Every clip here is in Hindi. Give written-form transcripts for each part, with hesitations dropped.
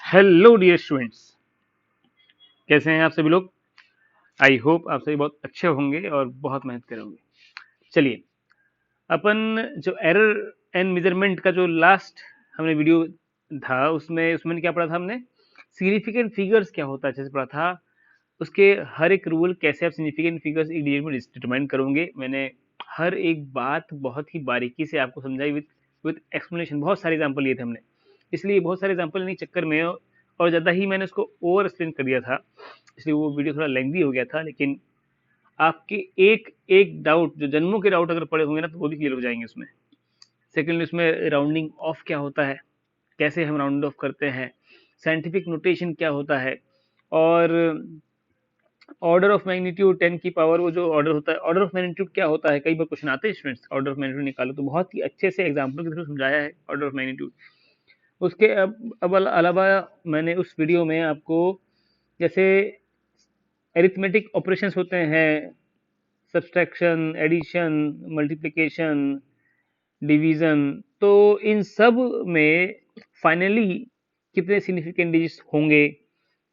हेलो डियर स्टूडेंट्स, कैसे हैं आप सभी लोग। आई होप आप सभी बहुत अच्छे होंगे और बहुत मेहनत करोगे। चलिए, अपन जो एरर एंड मेजरमेंट का जो लास्ट हमने वीडियो था उसमें उसमें क्या पढ़ा था हमने। सिग्निफिकेंट फिगर्स क्या होता है अच्छे से पढ़ा था। उसके हर एक रूल कैसे आप सिग्निफिकेंट फिगर्स एक डिजिट में डिटरमाइन करोगे। मैंने हर एक बात बहुत ही बारीकी से आपको समझाई विद एक्सप्लेनेशन। बहुत सारे एग्जांपल लिए थे हमने, इसलिए बहुत सारे एग्जांपल नहीं चक्कर में और ज़्यादा ही मैंने उसको ओवर एक्सप्लेन कर दिया था, इसलिए वो वीडियो थोड़ा लेंथी हो गया था। लेकिन आपके एक एक डाउट, जो जन्मों के डाउट अगर पड़े होंगे ना, तो वो भी क्लियर हो जाएंगे उसमें। सेकेंडली, उसमें राउंडिंग ऑफ क्या होता है, कैसे हम राउंड ऑफ करते हैं, साइंटिफिक नोटेशन क्या होता है, और ऑर्डर ऑफ मैग्नीट्यूड 10 की पावर, वो जो ऑर्डर होता है, ऑर्डर ऑफ मैग्नीट्यूड क्या होता है। कई बार क्वेश्चन आते हैं स्टूडेंट्स, ऑर्डर ऑफ मैग्नीट्यूड निकालो, तो बहुत ही अच्छे से एग्जाम्पल के थ्रू समझाया है ऑर्डर ऑफ मैग्नीट्यूड। उसके अब अलावा मैंने उस वीडियो में आपको जैसे एरिथमेटिक ऑपरेशंस होते हैं, सब्सट्रैक्शन, एडिशन, मल्टीप्लिकेशन, डिवीजन, तो इन सब में फाइनली कितने सिग्निफिकेंट डिजिट्स होंगे,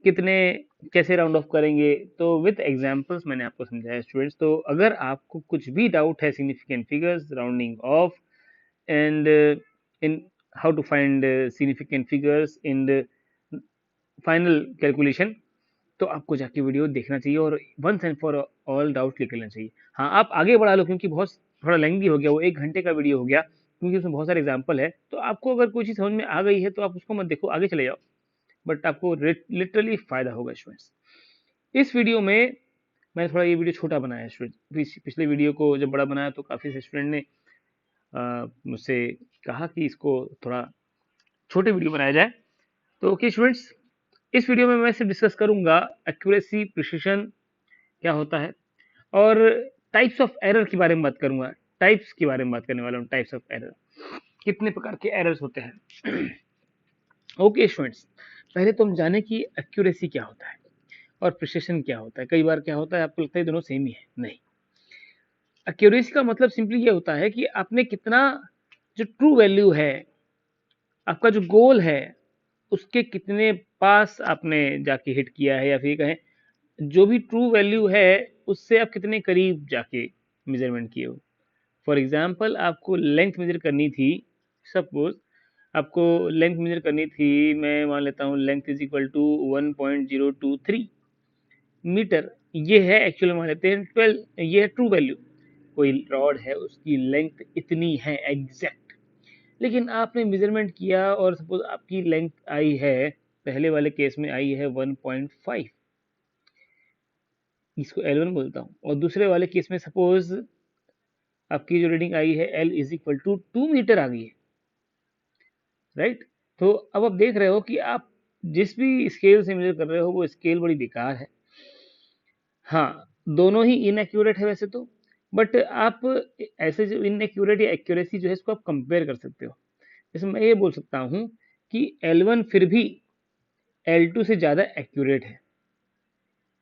कितने, कैसे राउंड ऑफ करेंगे, तो विद एग्जांपल्स मैंने आपको समझाया स्टूडेंट्स। तो अगर आपको कुछ भी डाउट है significant figures, rounding off, and in how to find significant figures in the final calculation, तो आपको जाके वीडियो देखना चाहिए और once and for all doubt clear कर लेना चाहिए। हाँ, आप आगे बढ़ा लो, क्योंकि बहुत थोड़ा लेंथी हो गया, वो 1 घंटे का वीडियो हो गया, क्योंकि उसमें बहुत सारे एग्जाम्पल है। तो आपको अगर कोई चीज़ समझ में आ गई है तो आप उसको मत देखो, आगे चले जाओ, बट आपको लिटरली फायदा होगा स्टूडेंट्स। इस वीडियो में मैंने थोड़ा ये वीडियो छोटा बनाया है स्टूडेंट। पिछले वीडियो को जब बड़ा बनाया तो काफ़ी से स्टूडेंट ने मुझसे कहा कि इसको थोड़ा छोटे वीडियो बनाया जाए। तो ओके स्टूडेंट्स, इस वीडियो में मैं सिर्फ डिस्कस करूंगा एक्यूरेसी, प्रिसिशन क्या होता है, और टाइप्स ऑफ एरर के बारे में बात करूंगा। टाइप्स के बारे में बात करने वाला हूँ, टाइप्स ऑफ एरर, कितने प्रकार के एरर्स होते हैं। ओके स्टूडेंट्स, पहले तो हम जाने कि एक्यूरेसी क्या होता है और प्रिसिशन क्या होता है। कई बार क्या होता है, आपको लगता है दोनों सेम ही है, नहीं। एक्यूरेसी का मतलब सिंपली ये होता है कि आपने कितना, जो ट्रू वैल्यू है, आपका जो गोल है, उसके कितने पास आपने जाके हिट किया है, या फिर कहें जो भी ट्रू वैल्यू है उससे आप कितने करीब जाके मेजरमेंट किए हो। फॉर एग्जाम्पल, आपको लेंथ मेजर करनी थी, सपोज आपको लेंथ मेजर करनी थी, मैं मान लेता हूँ length is equal to 1.023 metre, ये है एक्चुअल, मान लेते हैं 12, ये है ट्रू वैल्यू। कोई रॉड है, उसकी लेंथ इतनी है एग्जैक्ट, लेकिन आपने मेजरमेंट किया और सपोज आपकी लेंथ आई है, पहले वाले केस में आई है 1.5, इसको L1 बोलता हूँ, और दूसरे वाले केस में सपोज आपकी जो रीडिंग आई है L is equal to 2 meter आ गई है, राइट। तो अब आप देख रहे हो कि आप जिस भी स्केल से मेजर कर रहे हो वो स्केल बड़ी बेकार है। हाँ, दोनों ही इनएक्यूरेट है वैसे तो, बट आप ऐसे जो इनएक्यूरेट या एक्यूरेसी जो है इसको आप कंपेयर कर सकते हो। जैसे मैं ये बोल सकता हूँ कि L1 फिर भी L2 से ज़्यादा एक्यूरेट है,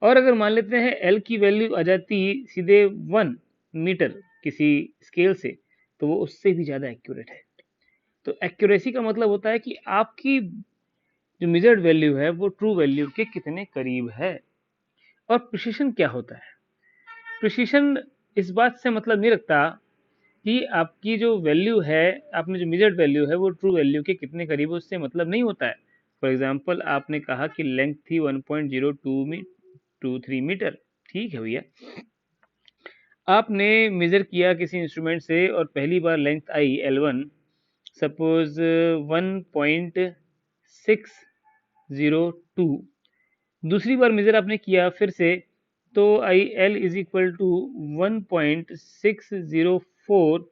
और अगर मान लेते हैं L की वैल्यू आ जाती सीधे 1 मीटर किसी स्केल से, तो वो उससे भी ज़्यादा एक्यूरेट है। तो एक्यूरेसी का मतलब होता है कि आपकी जो मेजर्ड वैल्यू है वो ट्रू वैल्यू के कितने करीब है। और प्रिसिशन क्या होता है? प्रिसिशन इस बात से मतलब नहीं रखता कि आपकी जो वैल्यू है, आपने जो मेजर्ड वैल्यू है वो ट्रू वैल्यू के कितने करीब है, उससे मतलब नहीं होता है। फॉर एग्जांपल, आपने कहा कि लेंथ थी 1.023 मीटर, ठीक है भैया, आपने मेजर किया किसी इंस्ट्रूमेंट से और पहली बार लेंथ आई L1, सपोज 1.602, दूसरी बार मेजर आपने किया फिर से, तो आई L इज इक्वल टू 1.604,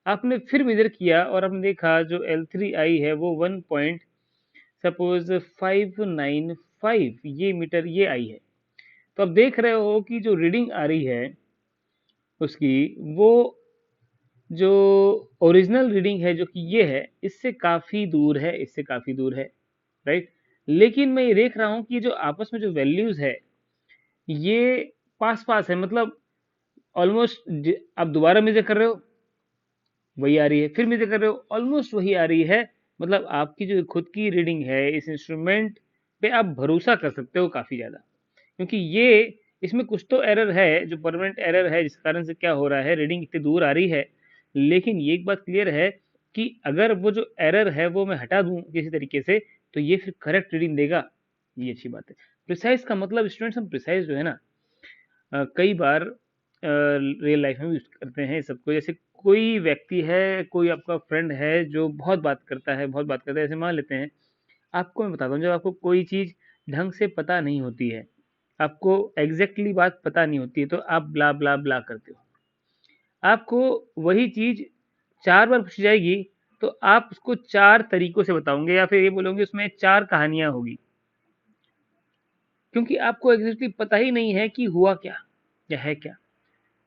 आपने फिर मेजर किया और आपने देखा जो L3 आई है वो 1 पॉइंट सपोज 595 ये मीटर ये आई है। तो आप देख रहे हो कि जो रीडिंग आ रही है उसकी, वो जो ओरिजिनल रीडिंग है जो कि ये है, इससे काफ़ी दूर है, इससे काफ़ी दूर है, राइट। लेकिन मैं ये देख रहा हूँ कि जो आपस में जो वैल्यूज़ है ये पास पास है, मतलब ऑलमोस्ट, आप दोबारा मेजर कर रहे हो वही आ रही है, फिर मेजर कर रहे हो ऑलमोस्ट वही आ रही है। मतलब आपकी जो खुद की रीडिंग है इस इंस्ट्रूमेंट पे आप भरोसा कर सकते हो काफ़ी ज़्यादा, क्योंकि ये इसमें कुछ तो एरर है जो परमानेंट एरर है, जिस कारण से क्या हो रहा है, रीडिंग इतनी दूर आ रही है। लेकिन ये एक बात क्लियर है कि अगर वो जो एरर है वो मैं हटा दूं किसी तरीके से, तो ये फिर करेक्ट रीडिंग देगा। ये अच्छी बात है। प्रिसाइज का मतलब स्टूडेंट्स, हम प्रिसाइज जो है ना, कई बार रियल लाइफ में भी यूज करते हैं सबको। जैसे कोई व्यक्ति है, कोई आपका फ्रेंड है जो बहुत बात करता है, बहुत बात करता है, ऐसे मान लेते हैं। आपको मैं बताता हूँ, जब आपको कोई चीज़ ढंग से पता नहीं होती है, आपको एग्जैक्टली बात पता नहीं होती है, तो आप ब्ला ब्ला ब्ला करते हो। आपको वही चीज़ 4 बार पूछी जाएगी, तो आप उसको 4 तरीकों से बताओगे, या फिर ये बोलोगे उसमें 4 कहानियाँ होगी, क्योंकि आपको एग्जैक्टली पता ही नहीं है कि हुआ क्या या है क्या।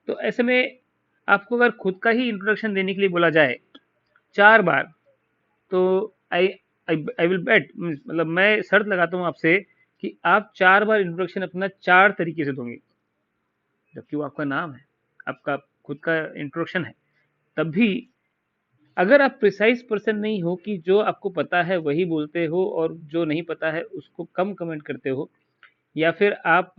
तो ऐसे में आपको अगर खुद का ही इंट्रोडक्शन देने के लिए बोला जाए 4 बार, तो आई आई विल बेट, मतलब मैं शर्त लगाता हूँ आपसे कि आप 4 बार इंट्रोडक्शन अपना 4 तरीके से दोगे, जबकि वो आपका नाम है, आपका खुद का इंट्रोडक्शन है। तब भी अगर आप प्रिसाइज पर्सन नहीं हो कि जो आपको पता है वही बोलते हो और जो नहीं पता है उसको कम कमेंट करते हो, या फिर आप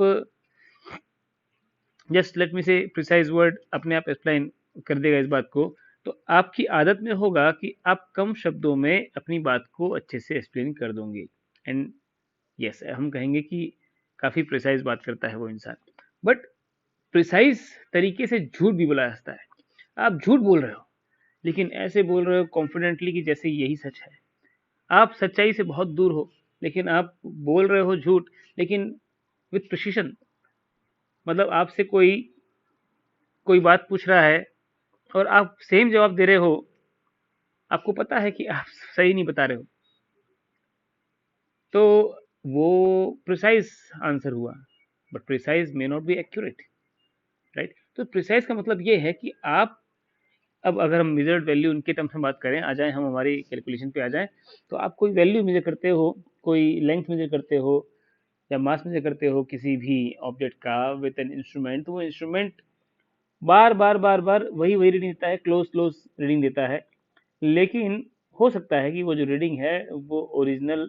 जस्ट लेट मी से प्रिसाइज वर्ड अपने आप एक्सप्लेन कर देगा इस बात को, तो आपकी आदत में होगा कि आप कम शब्दों में अपनी बात को अच्छे से एक्सप्लेन कर दोगे। एंड यस, हम कहेंगे कि काफ़ी प्रिसाइज बात करता है वो इंसान। बट प्रिसाइज तरीके से झूठ भी बोला जाता है। आप झूठ बोल रहे हो, लेकिन ऐसे बोल रहे हो कॉन्फिडेंटली कि जैसे यही सच है। आप सच्चाई से बहुत दूर हो, लेकिन आप बोल रहे हो झूठ, लेकिन विथ प्रिसिशन। मतलब आपसे कोई कोई बात पूछ रहा है और आप सेम जवाब दे रहे हो, आपको पता है कि आप सही नहीं बता रहे हो, तो वो प्रिसाइज आंसर हुआ। But precise may not be accurate, right. तो प्रिसाइज का मतलब ये है कि आप, अब अगर हम मेजर्ड वैल्यू उनके टर्म्स में बात करें, आ जाए हम हमारी कैलकुलेशन पे आ जाए, तो आप कोई वैल्यू मेजर करते हो, कोई लेंथ मेजर करते हो, या मास मेजर करते हो किसी भी ऑब्जेक्ट का विद एन इंस्ट्रूमेंट, तो वो इंस्ट्रूमेंट बार बार बार बार वही वही रीडिंग देता है, क्लोज क्लोज रीडिंग देता है। लेकिन हो सकता है कि वो जो रीडिंग है वो ओरिजिनल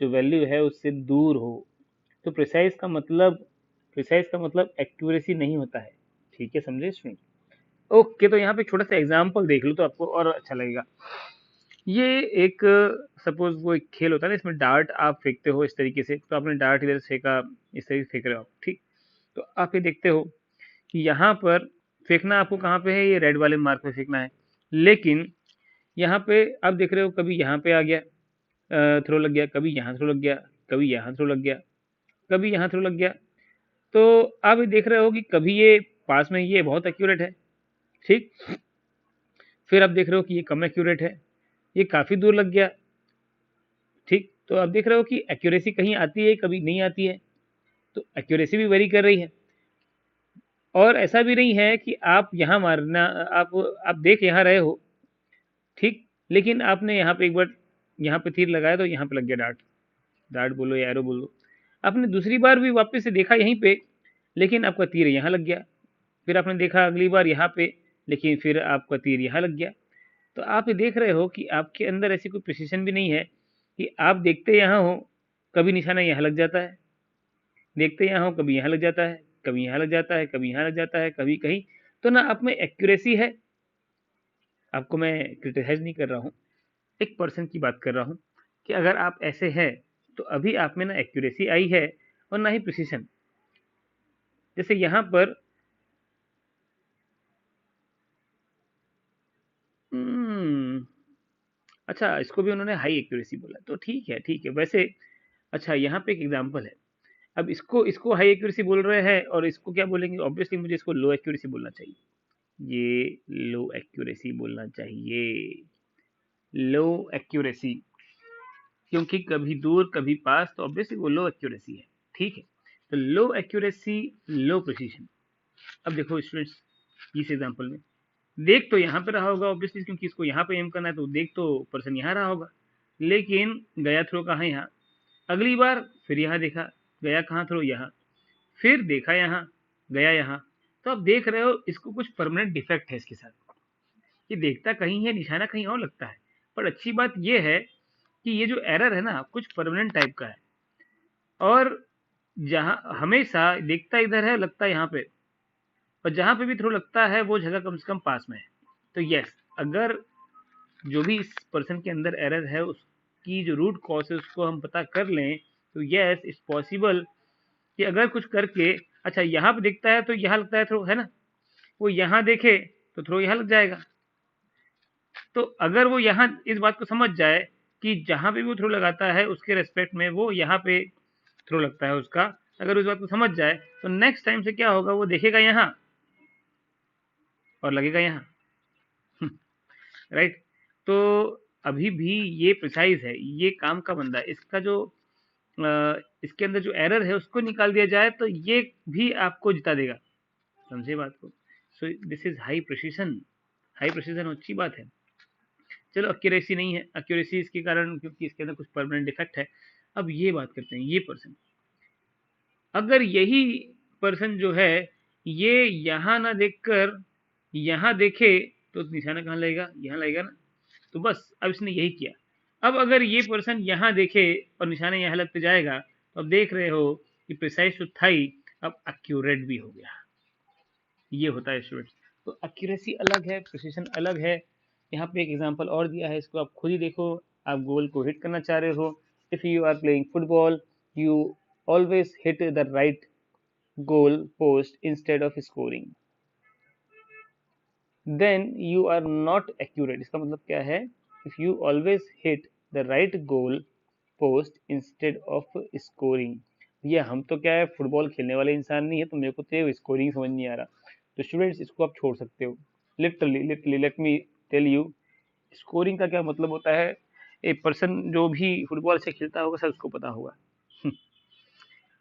जो वैल्यू है उससे दूर हो। तो प्रिसाइज का मतलब एक्यूरेसी नहीं होता है। ठीक है, समझे इसमें? ओके, तो यहाँ पे छोटा सा एग्जांपल देख लो तो आपको और अच्छा लगेगा। ये एक, सपोज वो एक खेल होता है ना, इसमें डार्ट आप फेंकते हो इस तरीके से, तो आपने डार्ट इधर से फेंका, इस तरीके से फेंक रहे हो आप, ठीक। तो आप ये देखते हो कि यहाँ पर फेंकना आपको कहाँ पे है, ये रेड वाले मार्क पे फेंकना है। लेकिन यहाँ पे आप देख रहे हो, कभी यहाँ पे आ गया थ्रो लग गया, कभी यहाँ थ्रो लग गया, कभी यहाँ थ्रो लग गया, कभी यहाँ थ्रो लग गया। तो आप ये देख रहे हो कि कभी ये पास में, ये बहुत एक्यूरेट है, ठीक। फिर आप देख रहे हो कि ये कम एक्यूरेट है, ये काफ़ी दूर लग गया, ठीक। तो आप देख रहे हो कि एक्यूरेसी कहीं आती है, कभी नहीं आती है। तो एक्यूरेसी भी वेरी कर रही है। और ऐसा भी नहीं है कि आप यहाँ मारना, आप देख यहाँ रहे हो, ठीक। लेकिन आपने यहाँ पे एक बार यहाँ पे तीर लगाया तो यहाँ पे लग गया डार्ट, डार्ट बोलो या एरो बोलो। आपने दूसरी बार भी वापस से देखा यहीं पे, लेकिन आपका तीर यहाँ लग गया। फिर आपने देखा अगली बार यहाँ पे, लेकिन फिर आपका तीर यहाँ लग गया। तो आप ये देख रहे हो कि आपके अंदर ऐसी कोई प्रिसिशन भी नहीं है कि आप देखते यहाँ हो, कभी निशाना यहाँ लग जाता है, देखते यहाँ हो, कभी यहाँ लग जाता है, कभी यहाँ लग जाता है, कभी यहाँ लग जाता है, कभी कहीं। तो ना आप में एक्यूरेसी है। आपको मैं क्रिटिसाइज नहीं कर रहा हूँ, एक पर्सन की बात कर रहा हूँ कि अगर आप ऐसे हैं, तो अभी आप में ना एक्यूरेसी आई है और ना ही प्रिसिशन। जैसे यहाँ पर हम्म, अच्छा, इसको भी उन्होंने हाई एक्यूरेसी बोला, तो ठीक है, ठीक है वैसे। अच्छा, यहाँ पे एक एग्जांपल है। अब इसको इसको हाई एक्यूरेसी बोल रहे हैं और इसको क्या बोलेंगे? ऑब्वियसली मुझे इसको लो एक्यूरेसी बोलना चाहिए। ये लो एक्यूरेसी बोलना चाहिए, लो एक्यूरेसी, क्योंकि कभी दूर कभी पास, तो ऑब्वियसली वो लो एक्यूरेसी है, ठीक है। तो लो एक्यूरेसी, लो प्रिसीजन। अब देखो स्टूडेंट्स, इस एग्जांपल में देख तो यहाँ पे रहा होगा ऑब्वियसली, क्योंकि इसको यहाँ पे एम करना है, तो देख तो पर्सन यहाँ रहा होगा, लेकिन गया थ्रो कहाँ? यहाँ। अगली बार फिर यहाँ देखा, गया कहाँ थ्रो? यहाँ। फिर देखा यहाँ, गया यहाँ। तो आप देख रहे हो इसको कुछ परमानेंट डिफेक्ट है इसके साथ, ये देखता कहीं है, निशाना कहीं और लगता है। पर अच्छी बात ये है कि ये जो एरर है ना, कुछ परमानेंट टाइप का है। और जहां हमेशा दिखता इधर है, लगता है यहाँ पे, और जहां पे भी थ्रो लगता है वो जगह कम से कम पास में है। तो यस, अगर जो भी इस पर्सन के अंदर एरर है उसकी जो रूट कॉज है उसको हम पता कर लें, तो यस इट्स पॉसिबल कि अगर कुछ करके, अच्छा यहाँ पे दिखता है तो यहाँ लगता है थ्रो, है ना, वो यहाँ देखे तो थ्रो यहाँ लग जाएगा। तो अगर वो यहाँ इस बात को समझ जाए कि जहां पे भी वो थ्रो लगाता है उसके रेस्पेक्ट में वो यहाँ पे थ्रो लगता है उसका, अगर उस बात को समझ जाए तो नेक्स्ट टाइम से क्या होगा, वो देखेगा यहाँ और लगेगा यहाँ। राइट। तो अभी भी ये प्रिसाइज है, ये काम का बंदा है, इसका जो इसके अंदर जो एरर है उसको निकाल दिया जाए तो ये भी आपको जिता देगा। समझे बात को? So this is high precision. High precision अच्छी बात है। चलो एक्यूरेसी नहीं है, एक्यूरेसी इसके कारण क्योंकि इसके अंदर कुछ परमानेंट डिफेक्ट है। अब ये बात करते हैं, ये पर्सन, अगर यही पर्सन जो है ये यहाँ ना देखकर यहाँ देखे तो निशाना कहाँ लगेगा, यहाँ लगेगा ना। तो बस अब इसने यही किया। अब अगर ये पर्सन यहाँ देखे और निशाना यहाँ लगते जाएगा तो अब देख रहे हो कि प्रिसाइज तो था ही, अब एक्यूरेट भी हो गया। ये होता है स्टूडेंट्स। तो एक्यूरेसी अलग है, प्रिसीजन अलग है। यहाँ पे एक एग्जांपल और दिया है, इसको आप खुद ही देखो। आप गोल को हिट करना चाह रहे हो, if you are playing football you always hit the right goal post instead of scoring, then you are not accurate। इसका मतलब क्या है, if you always hit the right goal post instead of scoring। ये हम तो क्या है, फुटबॉल खेलने वाले इंसान नहीं है, तो मेरे को तो स्कोरिंग समझ नहीं आ रहा। तो स्टूडेंट्स इसको आप छोड़ सकते हो। Literally let me tell you, scoring का क्या मतलब होता है, ए पर्सन जो भी फुटबॉल से खेलता होगा सर उसको पता होगा।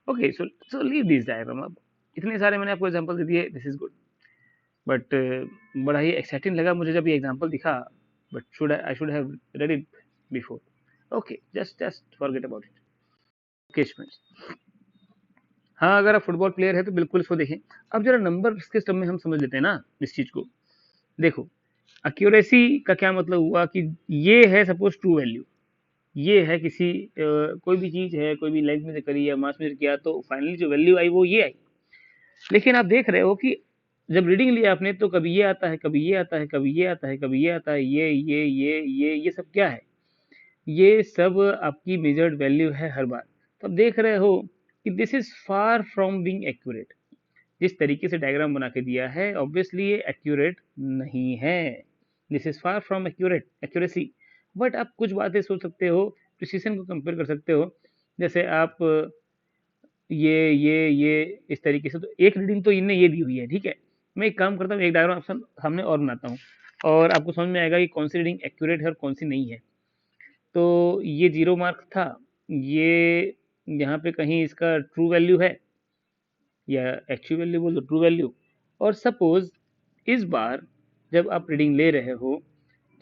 Okay, so leave this diagram. अब इतने सारे मैंने आपको एग्जांपल दे दिए, दिस इज गुड, बट बड़ा ही एक्साइटिंग लगा मुझे जब ये एग्जांपल दिखा, but I should have read it before. Okay, just forget about it. Okay students, हाँ अगर आप फुटबॉल प्लेयर है तो बिल्कुल इसको देखें। अब जरा नंबर के टर्म में हम समझ लेते हैं ना इस चीज को। देखो, एक्यूरेसी का क्या मतलब हुआ कि ये है सपोज ट्रू वैल्यू, ये है किसी कोई भी चीज है, कोई भी लेंथ में करी या मास में किया तो फाइनली जो वैल्यू आई वो ये आई। लेकिन आप देख रहे हो कि जब रीडिंग लिया आपने तो कभी ये आता है, कभी ये आता है, कभी ये आता है, कभी ये आता है, ये सब क्या है, ये सब आपकी मेजर्ड वैल्यू है हर बार। तो आप देख रहे हो कि this is far from being accurate. जिस तरीके से डायग्राम बना के दिया है ऑब्वियसली ये एक्यूरेट नहीं है। This is far from accurate accuracy. But आप कुछ बातें सोच सकते हो, प्रिसीजन को कंपेयर कर सकते हो। जैसे आप ये इस तरीके से, तो एक रीडिंग तो इनने ये दी हुई है, ठीक है। मैं एक काम करता हूँ, एक डायग्राम सामने और बनाता हूँ और आपको समझ में आएगा कि कौन सी रीडिंग एक्यूरेट है और कौन सी नहीं है। तो ये 0 मार्क्स था, ये यहाँ पे कहीं इसका ट्रू वैल्यू है या एक्चुअल वैल्यू बोल दो, ट्रू वैल्यू। और सपोज इस बार जब आप रीडिंग ले रहे हो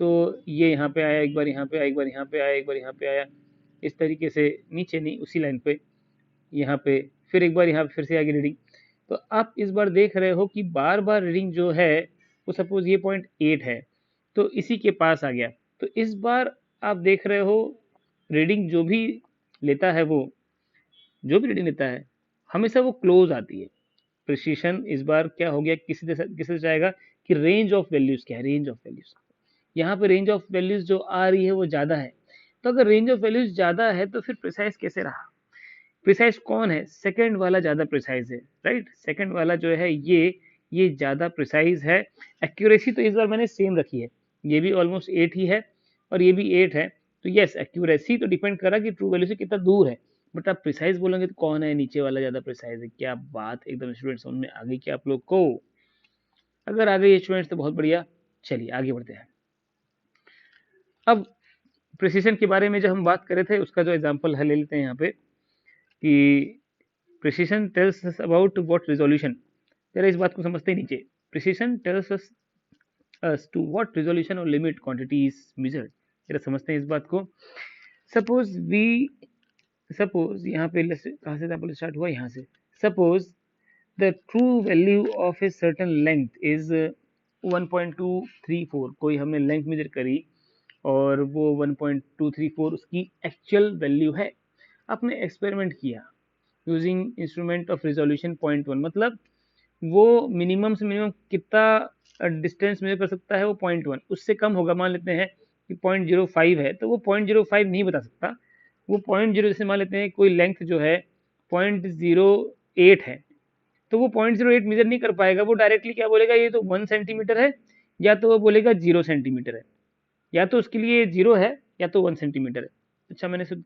तो ये यहाँ पे आया, एक बार यहाँ पे आया, एक बार यहाँ पे आया, एक बार यहाँ पे आया, इस तरीके से नीचे नहीं उसी लाइन पे यहाँ पे, फिर एक बार यहाँ पे फिर से आगे रीडिंग। तो आप इस बार देख रहे हो कि बार बार रीडिंग जो है वो सपोज ये 0.8 है तो इसी के पास आ गया। तो इस बार आप देख रहे हो रीडिंग जो भी लेता है वो, जो भी रीडिंग लेता है हमेशा वो क्लोज आती है। प्रिसीशन इस बार क्या हो गया, किसी से जाएगा कि रेंज ऑफ वैल्यूज क्या है, रेंज ऑफ वैल्यूज। यहाँ पे रेंज ऑफ वैल्यूज जो आ रही है वो ज्यादा है। तो अगर रेंज ऑफ वैल्यूज ज्यादा है तो फिर प्रिसाइज कैसे रहा? प्रिसाइज कौन है? सेकंड वाला ज्यादा प्रिसाइज है, राइट। सेकंड वाला जो है ये ज्यादा प्रिसाइज है। एक्यूरेसी तो इस बार मैंने सेम रखी है, ये भी ऑलमोस्ट 8 ही है और ये भी 8 है। तो यस, एक्यूरेसी तो डिपेंड कर रहा कि ट्रू वैल्यू से कितना दूर है। बट आप प्रिसाइज बोलेंगे तो कौन है नीचे वाला ज्यादा प्रिसाइज है? क्या बात, एकदम स्टूडेंट समझ में आ गई क्या आप लोग को? अगर आ गई स्टूडेंट्स तो बहुत बढ़िया। चलिए आगे बढ़ते हैं। अब प्रिसीजन के बारे में जब हम बात कर रहे थे उसका जो एग्जाम्पल है ले लेते हैं यहाँ पे कि precision tells us about what resolution. जरा इस बात को समझते ही नीचे। Precision tells us to what resolution और लिमिट क्वांटिटी इज मेजर्ड। जरा समझते हैं इस बात को। सपोज यहाँ पे कहाँ से एग्जाम्पल स्टार्ट हुआ, यहाँ से। Suppose the true value of a certain length is 1.234। कोई हमने लेंथ मेजर करी और वो 1.234 उसकी एक्चुअल वैल्यू है। आपने एक्सपेरिमेंट किया, यूजिंग इंस्ट्रूमेंट ऑफ रिजोल्यूशन 0.1, मतलब वो मिनिमम से मिनिमम कितना डिस्टेंस मेजर कर सकता है, वो 0.1, उससे कम होगा। मान लेते हैं कि 0.05 है तो वो 0.05 नहीं बता सकता, वो 0.0, जैसे मान लेते हैं कोई लेंथ जो है 0.08 है तो वो 0.08 मेजर नहीं कर पाएगा, वो डायरेक्टली क्या बोलेगा, ये तो 1 सेंटीमीटर है, या तो वो बोलेगा 0 सेंटीमीटर है, या तो उसके लिए 0 है या तो 1 सेंटीमीटर है। अच्छा, मैंने सिर्फ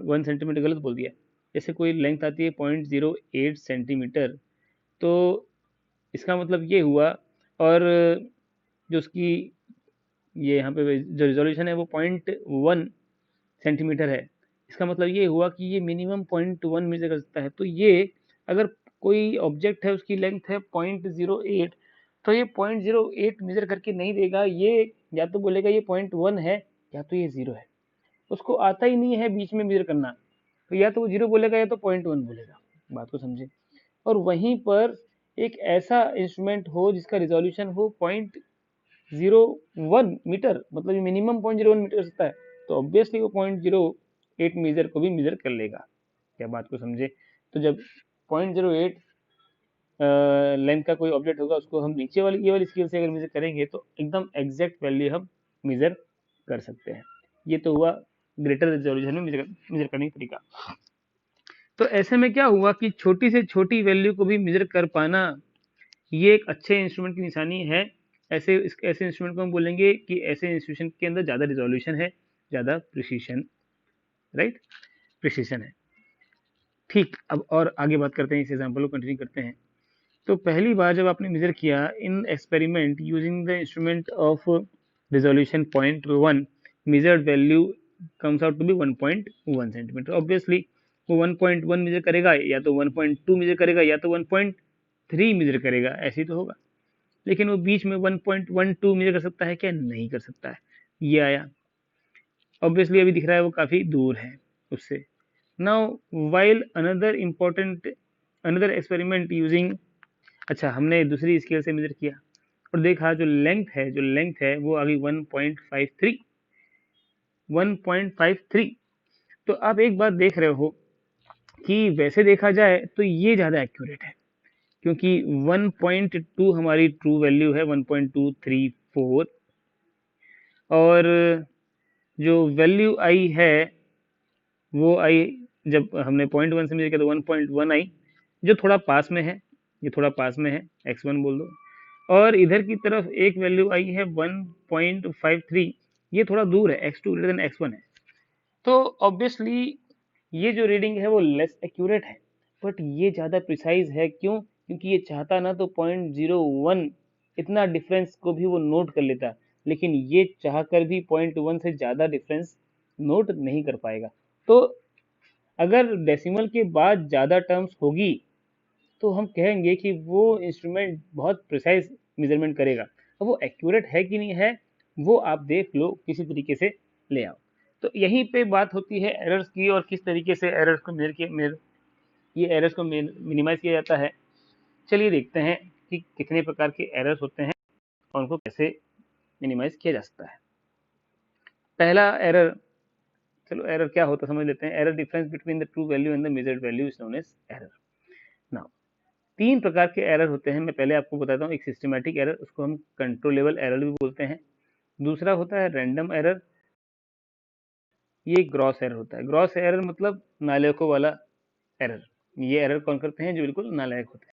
1 सेंटीमीटर गलत बोल दिया। जैसे कोई लेंथ आती है 0.08 सेंटीमीटर, तो इसका मतलब ये हुआ, और जो उसकी ये यहाँ पे जो रिजोल्यूशन है वो 0.1 सेंटीमीटर है, इसका मतलब ये हुआ कि ये मिनिमम 0.1 मेजर कर सकता है। तो ये अगर कोई ऑब्जेक्ट है उसकी लेंथ है 0.08, तो ये 0.08 मेजर करके नहीं देगा, ये या तो बोलेगा ये 0.1 है या तो ये 0 है, उसको आता ही नहीं है बीच में मेजर करना, तो या तो वो 0 बोलेगा या तो 0.1 बोलेगा। बात को समझे। और वहीं पर एक ऐसा इंस्ट्रूमेंट हो जिसका रिजोल्यूशन हो 0.01 मीटर, मतलब ये मिनिमम 0.01 मीटर कर सकता है, तो ऑब्वियसली वो 0.08 मीटर को भी मेजर कर लेगा। क्या बात को समझे। तो जब 0.08 लेंथ का कोई ऑब्जेक्ट होगा, उसको हम नीचे वाली ये वाली स्केल से अगर मेजर करेंगे तो एकदम एग्जैक्ट वैल्यू हम मेजर कर सकते हैं। ये तो हुआ ग्रेटर रेजोल्यूशन में मेजर करने का तरीका। तो ऐसे में क्या हुआ कि छोटी से छोटी वैल्यू को भी मेजर कर पाना, ये एक अच्छे इंस्ट्रूमेंट की निशानी है। ऐसे इंस्ट्रूमेंट को हम बोलेंगे कि ऐसे इंस्ट्रूमेंट के अंदर ज़्यादा रिजोल्यूशन है, ज़्यादा प्रिसीशन, राइट, प्रिसीशन है। ठीक, अब और आगे बात करते हैं, इस एग्जाम्पल को कंटिन्यू करते हैं। तो पहली बार जब आपने मेजर किया in experiment using the instrument of resolution 0.1, measured value comes out to be 1.1 centimeter. Obviously वो 1.1 मेजर करेगा, या तो 1.2 मेजर करेगा, या तो 1.3 मेजर करेगा, ऐसे तो होगा। लेकिन वो बीच में 1.12 मेजर कर सकता है क्या? नहीं कर सकता है। ये आया, ऑब्वियसली अभी दिख रहा है वो काफ़ी दूर है उससे। Now while another experiment using, अच्छा हमने दूसरी स्केल से मेजर किया और देखा जो लेंथ है वो आ गई 1.53। तो आप एक बात देख रहे हो कि वैसे देखा जाए तो ये ज़्यादा एक्यूरेट है, क्योंकि 1.2 हमारी ट्रू वैल्यू है, 1.234, और जो वैल्यू आई है वो आई, जब हमने 0.1 से मेजर किया तो 1.1 आई, जो थोड़ा पास में है, ये थोड़ा पास में है, x1 बोल दो। और इधर की तरफ एक वैल्यू आई है 1.53, ये थोड़ा दूर है, x2 ग्रेटर देन x1 है। तो ऑब्वियसली ये जो रीडिंग है वो लेस एक्यूरेट है, बट ये ज़्यादा प्रिसाइज है। क्यों? क्योंकि ये चाहता ना तो 0.01 इतना डिफरेंस को भी वो नोट कर लेता, लेकिन ये चाहकर भी 0.1 से ज़्यादा डिफरेंस नोट नहीं कर पाएगा। तो अगर डेसिमल के बाद ज़्यादा टर्म्स होगी तो हम कहेंगे कि वो इंस्ट्रूमेंट बहुत प्रिसाइज मेजरमेंट करेगा। अब वो एक्यूरेट है कि नहीं है वो आप देख लो, किसी तरीके से ले आओ। तो यहीं पे बात होती है एरर्स की, और किस तरीके से एरर्स को ये एरर्स को मिनिमाइज किया जाता है। चलिए देखते हैं कि कितने प्रकार के एरर्स होते हैं और उनको कैसे मिनिमाइज किया जा सकता है। पहला एरर, चलो एरर क्या होता है समझ लेते हैं। Error difference between the true value and the measured value is known as error. Now 3 प्रकार के एरर होते हैं, मैं पहले आपको बताता हूँ। एक सिस्टमैटिक एरर, उसको हम कंट्रोलेबल एरर भी बोलते हैं। दूसरा होता है रैंडम एरर, ये ग्रॉस एरर होता है। ग्रॉस एरर मतलब नालायकों वाला एरर, ये एरर कौन करते हैं? जो बिल्कुल नालायक होते हैं।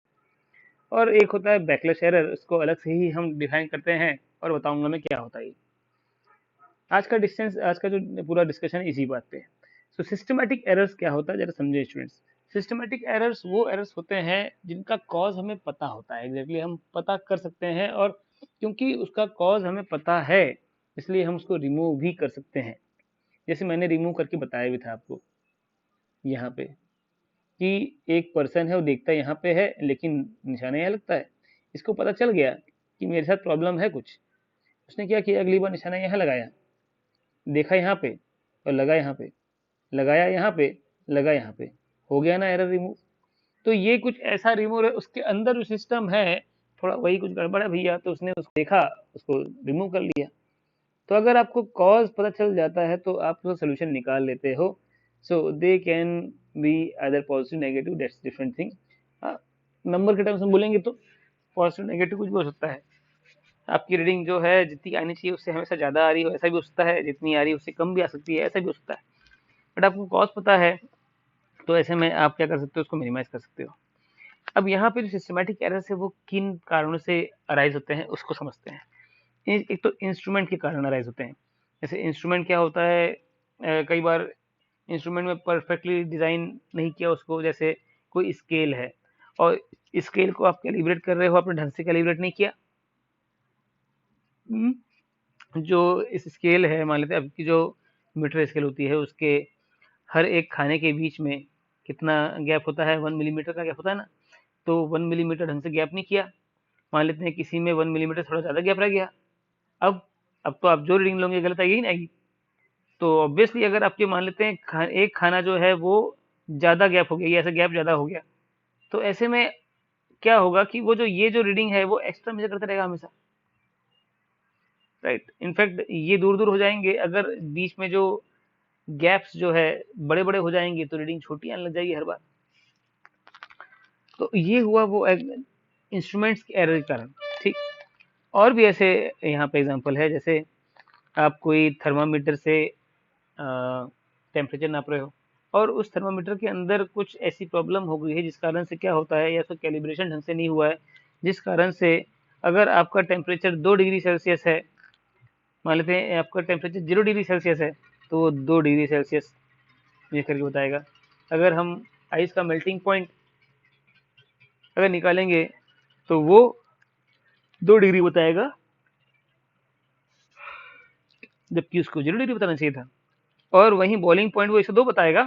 और एक होता है बैकलैश एरर, इसको अलग से ही हम डिफाइन करते हैं और बताऊंगा मैं क्या होता है। आज का जो पूरा डिस्कशन इसी बात पे है। सो सिस्टमैटिक एरर्स क्या होता है, जरा समझे स्टूडेंट्स। सिस्टमैटिक एरर्स वो एरर्स होते हैं जिनका कॉज हमें पता होता है, एग्जैक्टली हम पता कर सकते हैं, और क्योंकि उसका कॉज हमें पता है इसलिए हम उसको रिमूव भी कर सकते हैं। जैसे मैंने रिमूव करके बताया भी था आपको यहाँ पे, कि एक पर्सन है वो देखता है यहाँ पे है लेकिन निशाना यहाँ लगता है, इसको पता चल गया कि मेरे साथ प्रॉब्लम है कुछ, उसने क्या किया, अगली बार निशाना यहाँ लगाया, देखा यहाँ पे और लगा यहाँ पे, लगाया यहाँ पे, लगा यहाँ पे, हो गया ना एरर रिमूव। तो ये कुछ ऐसा रिमूव है, उसके अंदर जो सिस्टम है थोड़ा वही कुछ गड़बड़ है भैया, तो उसने उसको देखा, उसको रिमूव कर लिया। तो अगर आपको कॉज पता चल जाता है तो आप उसका सोल्यूशन निकाल लेते हो। So they can be other positive negative, that's different thing. Number के टर्म्स में बोलेंगे तो पॉजिटिव नेगेटिव कुछ भी हो सकता है। आपकी रीडिंग जो है जितनी आनी चाहिए उससे हमेशा ज़्यादा आ रही हो ऐसा भी हो सकता है, जितनी आ रही है उससे कम भी आ सकती है, ऐसा भी हो सकता है। बट आपको कॉज पता है तो ऐसे में आप क्या कर सकते हो, उसको मिनिमाइज कर सकते हो। अब यहाँ पे जो सिस्टमैटिक एरर्स है वो किन कारणों से अराइज होते हैं उसको समझते हैं। एक तो इंस्ट्रूमेंट के कारण अराइज होते हैं। जैसे इंस्ट्रूमेंट क्या होता है, कई बार इंस्ट्रूमेंट में परफेक्टली डिजाइन नहीं किया उसको, जैसे कोई स्केल है और स्केल को आप कैलिब्रेट कर रहे हो, आपने ढंग से कैलिब्रेट नहीं किया। जो इस स्केल है, मान लेते हैं आपकी जो मीटर स्केल होती है उसके हर एक खाने के बीच में कितना गैप होता है, 1 मिलीमीटर का गैप होता है ना। तो 1 मिलीमीटर ढंग से गैप नहीं किया, मान लेते हैं किसी में 1 मिलीमीटर थोड़ा ज़्यादा गैप रह गया। अब अब तो आप जो रीडिंग लोगे गलत आएगी ना आएगी। तो ऑब्वियसली अगर आपके मान लेते हैं एक खाना जो है वो ज़्यादा गैप हो गया, या ऐसा गैप ज़्यादा हो गया, तो ऐसे में क्या होगा कि वो जो ये जो रीडिंग है वो एक्स्ट्रा मेजर करता रहेगा हमेशा, राइट। इनफैक्ट ये दूर दूर हो जाएंगे, अगर बीच में जो गैप्स जो है बड़े बड़े हो जाएंगे तो रीडिंग छोटी आने लग जाएगी हर बार। तो ये हुआ वो इंस्ट्रूमेंट्स के एरर के कारण, ठीक। और भी ऐसे यहाँ पे एग्जांपल है, जैसे आप कोई थर्मामीटर से टेम्परेचर नाप रहे हो और उस थर्मामीटर के अंदर कुछ ऐसी प्रॉब्लम हो गई है जिस कारण से क्या होता है, या तो कैलिब्रेशन ढंग से नहीं हुआ है, जिस कारण से अगर आपका टेम्परेचर 2 डिग्री सेल्सियस है, मान लेते हैं आपका टेम्परेचर 0 डिग्री सेल्सियस है, तो वो 2 डिग्री सेल्सियस ये करके बताएगा। अगर हम आइस का मेल्टिंग पॉइंट अगर निकालेंगे तो वो 2 डिग्री बताएगा, जबकि उसको 0 डिग्री बताना चाहिए था। और वहीं बॉइलिंग पॉइंट वो 102 बताएगा,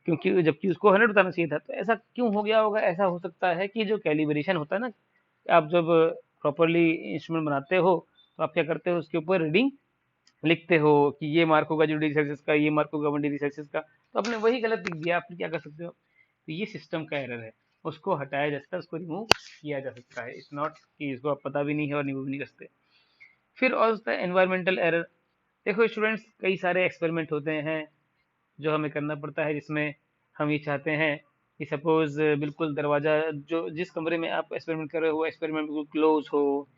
क्योंकि जबकि उसको 100 बताना चाहिए था। तो ऐसा क्यों हो गया होगा? ऐसा हो सकता है कि जो कैलिब्रेशन होता है ना, आप जब प्रॉपरली इंस्ट्रूमेंट बनाते हो तो आप क्या करते हो, उसके ऊपर रीडिंग लिखते हो कि ये मार्क होगा 0 डिग्री सेल्सियस का, ये मार्क होगा 1 डिग्री सेल्सियस का, तो आपने वही गलत लिख दिया। आप क्या कर सकते हो, तो ये सिस्टम का एरर है, उसको हटाया जा सकता है, उसको रिमूव किया जा सकता है। इट्स नॉट कि इसको आप पता भी नहीं है और रिमूव नहीं कर सकते। फिर और होता है एनवायरमेंटल एरर। देखो स्टूडेंट्स, कई सारे एक्सपेरिमेंट होते हैं जो हमें करना पड़ता है, जिसमें हम ये चाहते हैं कि सपोज बिल्कुल दरवाज़ा, जो जिस कमरे में आप एक्सपेरिमेंट कर रहे हो वो एक्सपेरिमेंट बिल्कुल क्लोज हो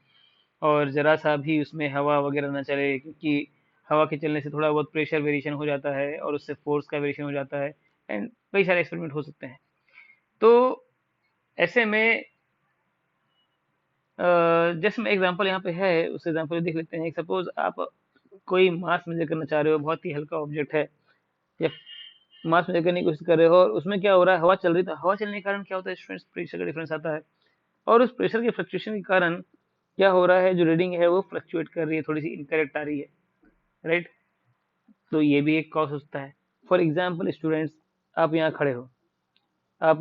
और ज़रा सा भी उसमें हवा वगैरह ना चले, क्योंकि हवा के चलने से थोड़ा बहुत प्रेशर वेरिएशन हो जाता है और उससे फोर्स का वेरिएशन हो जाता है, एंड कई सारे एक्सपेरिमेंट हो सकते हैं। तो ऐसे में जैसे एग्जांपल यहाँ पे है, उस एग्जांपल देख लेते हैं। सपोज आप कोई मास मेजर करना चाह रहे हो, बहुत ही हल्का ऑब्जेक्ट है, या मास मेजर करने की कोशिश कर रहे हो, और उसमें क्या हो रहा है, हवा चल रही है। तो हवा चलने के कारण क्या होता है स्टूडेंट्स, प्रेशर का डिफरेंस आता है, और उस प्रेशर के फ्लक्चुएशन के कारण क्या हो रहा है, जो रीडिंग है वो फ्लक्चुएट कर रही है, थोड़ी सी इनकरेक्ट आ रही है, राइट। तो ये भी एक कॉज हो सकता है। फॉर एग्जाम्पल स्टूडेंट्स, आप यहाँ खड़े हो, आप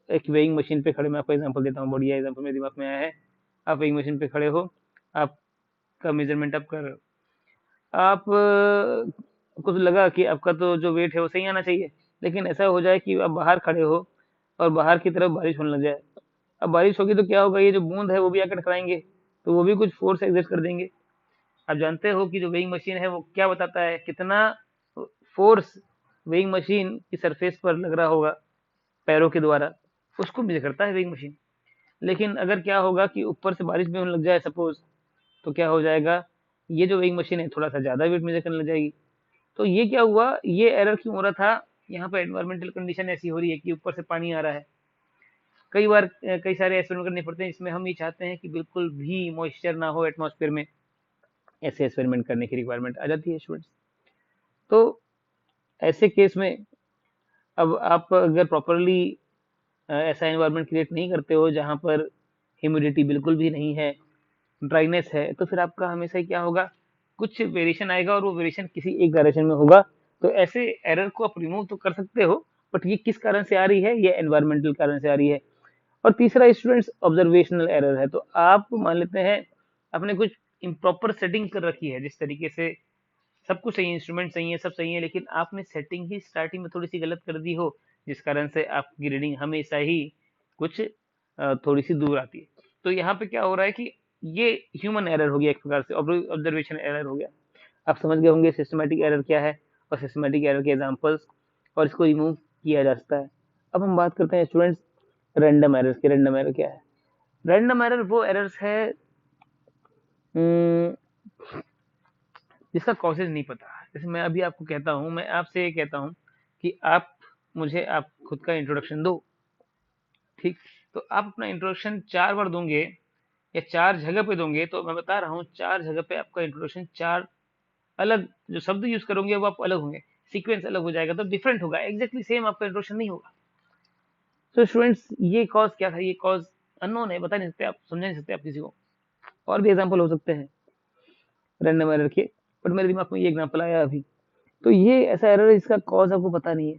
एक वेइंग मशीन पे खड़े, मैं आपको एग्जांपल देता हूँ, बढ़िया एग्जांपल मेरे दिमाग में आया है। आप वेइंग मशीन पे खड़े हो, आपका मेजरमेंट आप कर रहे हो, आप को तो लगा कि आपका तो जो वेट है वो सही आना चाहिए, लेकिन ऐसा हो जाए कि आप बाहर खड़े हो और बाहर की तरफ बारिश होने लग जाए। अब बारिश होगी तो क्या होगा, ये जो बूंद है वो भी आकर टकराएंगे, तो वो भी कुछ फोर्स एग्जर्ट कर देंगे। आप जानते हो कि जो वेइंग मशीन है वो क्या बताता है, कितना फोर्स वेइंग मशीन की सरफेस पर लग रहा होगा पैरों के द्वारा, उसको मेजर करता है वेइंग मशीन। लेकिन अगर क्या होगा कि ऊपर से बारिश भी होने लग जाए सपोज, तो क्या हो जाएगा, ये जो वेइंग मशीन है थोड़ा सा ज्यादा वेट मेजर करने लग जाएगी। तो ये क्या हुआ, ये एरर क्यों हो रहा था, यहाँ पे एनवायरमेंटल कंडीशन ऐसी हो रही है कि ऊपर से पानी आ रहा है। कई बार कई सारे एक्सपेरिमेंट करने पड़ते हैं, इसमें हम ये चाहते हैं कि बिल्कुल भी मॉइस्चर ना हो एटमॉस्फेयर में, ऐसे एक्सपेरिमेंट करने की रिक्वायरमेंट आ जाती है स्टूडेंट्स। तो ऐसे केस में अब आप अगर प्रॉपरली ऐसा एनवायरनमेंट क्रिएट नहीं करते हो जहाँ पर ह्यूमिडिटी बिल्कुल भी नहीं है, ड्राइनेस है, तो फिर आपका हमेशा ही क्या होगा, कुछ वेरिएशन आएगा और वो वेरिएशन किसी एक डायरेक्शन में होगा। तो ऐसे एरर को आप रिमूव तो कर सकते हो, बट ये किस कारण से आ रही है, ये एनवायरमेंटल कारण से आ रही है। और तीसरा स्टूडेंट्स, ऑब्जर्वेशनल एरर है। तो आप मान लेते हैं आपने कुछ इम्प्रॉपर सेटिंग कर रखी है, जिस तरीके से सब कुछ सही है, इंस्ट्रूमेंट सही है, सब सही है, लेकिन आपने सेटिंग ही स्टार्टिंग में थोड़ी सी गलत कर दी हो, जिस कारण से आपकी रीडिंग हमेशा ही कुछ थोड़ी सी दूर आती है। तो यहाँ पे क्या हो रहा है कि ये ह्यूमन एरर हो गया, एक प्रकार से ऑब्जर्वेशन एरर हो गया। आप समझ गए होंगे सिस्टमैटिक एरर क्या है, और सिस्टमैटिक एरर के एग्जांपल्स, और इसको रिमूव किया जा सकता है। अब हम बात करते हैं स्टूडेंट्स रैंडम एरर्स की। रैंडम एरर क्या है? रैंडम एरर वो एरर्स है जिसका कॉजेज नहीं पता। जैसे मैं अभी आपको कहता हूँ, मैं आपसे ये कहता हूँ कि आप खुद का इंट्रोडक्शन दो, ठीक? तो आप अपना इंट्रोडक्शन 4 बार दोगे या 4 जगह पे दोगे, तो मैं बता रहा हूँ 4 जगह पे आपका इंट्रोडक्शन 4 अलग जो शब्द यूज करोगे वो आप अलग होंगे, सीक्वेंस अलग हो जाएगा, तो डिफरेंट होगा, एग्जैक्टली सेम आपका इंट्रोडक्शन नहीं होगा। तो स्टूडेंट्स ये कॉज क्या था? ये कॉज अननोन है, बता नहीं सकते आप, समझा नहीं सकते आप किसी को। और भी एग्जाम्पल हो सकते हैं रैंडम एरर के, बट मेरे दिमाग में ये एग्जाम्पल आया अभी। तो ये ऐसा एरर है जिसका कॉज आपको पता नहीं है।